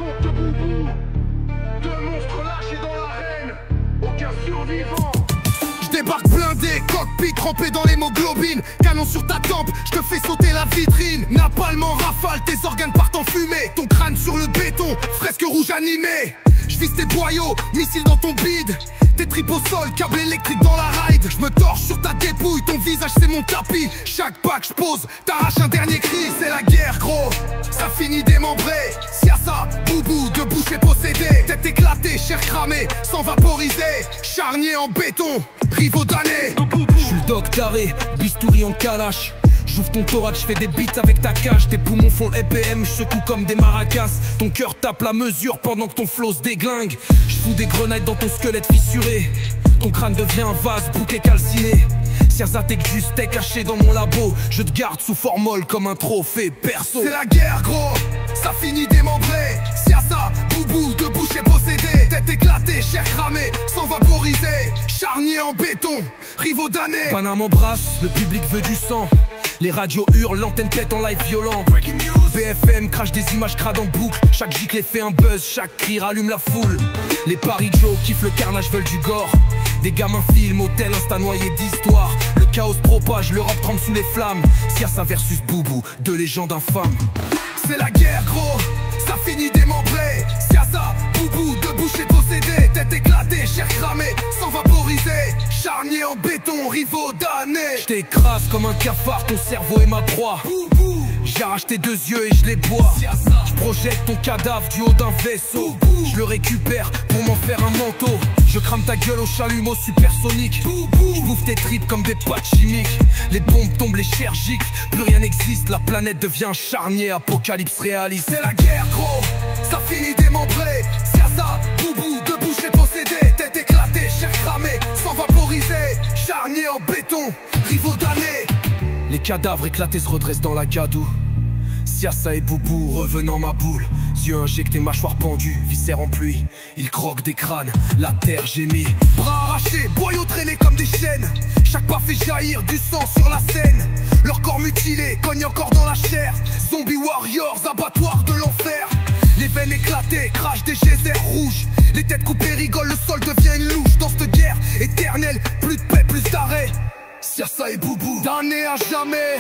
compte de boubou. Deux monstres lâchés dans l'arène, aucun survivant. Débarque blindé, cockpit trempé dans l'hémoglobine. Canon sur ta tempe, je te fais sauter la vitrine. Napalm en rafale, tes organes partent en fumée. Ton crâne sur le béton, fresque rouge animée. Je vise tes boyaux, missiles dans ton bide. Tes tripes au sol, câble électrique dans la ride. Je me torche sur ta dépouille, ton visage c'est mon tapis. Chaque pas que je pose, t'arrache un dernier cri. C'est la guerre gros, ça finit démembré. Siassa, boubou, de boucher possédé. Tête éclatée, chair cramée, sans vaporiser. Charnier en béton, rivaux damnés. Je suis le doc taré, bistouri en calache. J'ouvre ton thorax, je fais des beats avec ta cage. Tes poumons font le EPM, je secoue comme des maracas. Ton cœur tape la mesure pendant que ton flow se déglingue. Je fous des grenades dans ton squelette fissuré. Ton crâne devient un vase, bouquet calciné. Siasa t'es que juste t'es caché dans mon labo. Je te garde sous formol comme un trophée perso. C'est la guerre gros, ça finit démembré. Siasa, boubou, de boucher possédé. Tête éclatée, chair cramée, sans vaporiser. Charnier en béton, rivaux damnés. Paname embrasse, le public veut du sang. Les radios hurlent, l'antenne pète en live violent. BFM crache des images crades en boucle. Chaque gicle fait un buzz, chaque cri rallume la foule. Les Paris Joe kiffent le carnage, veulent du gore. Des gamins filment, hôtel, insta noyé d'histoire. Le chaos se propage, l'Europe tremble sous les flammes. Siassa versus Boubou, deux légendes infâmes. C'est la guerre gros, ça finit démembré. Siassa, boubou, de boucher possédé. Tête éclatée, chair cramée, sans vaporiser. Charnier en béton, rivaux damnés. Je t'écrase comme un cafard, ton cerveau est ma proie. J'arrache tes deux yeux et je les bois. Je projette ton cadavre du haut d'un vaisseau. Je le récupère pour m'en faire un manteau. Je crame ta gueule au chalumeau supersonique. Je bouffe tes tripes comme des pâtes chimiques. Les bombes tombent, les chairs giclent. Plus rien n'existe, la planète devient un charnier. Apocalypse réaliste. C'est la guerre gros, ça finit démembré. Siassa, boubou, de boucher possédé. Tête éclatée, chair cramée, sans vaporiser. Charnier en béton, rivaux damnés. Les cadavres éclatés se redressent dans la gadoue. Siassa et Boubou revenant ma boule. Yeux injectés, mâchoires pendues, viscères en pluie. Ils croquent des crânes, la terre gémit. Bras arrachés, boyaux traînés comme des chaînes. Chaque pas fait jaillir du sang sur la scène. Leur corps mutilé, cogne encore dans la chair. Zombie warriors, abattoirs de l'enfer. Les veines éclatées, crachent des geysers rouges. Les têtes coupées rigolent, le sol devient une louche. Dans cette guerre éternelle, plus de paix, plus d'arrêt. Siassa et Boubou, damnés à jamais.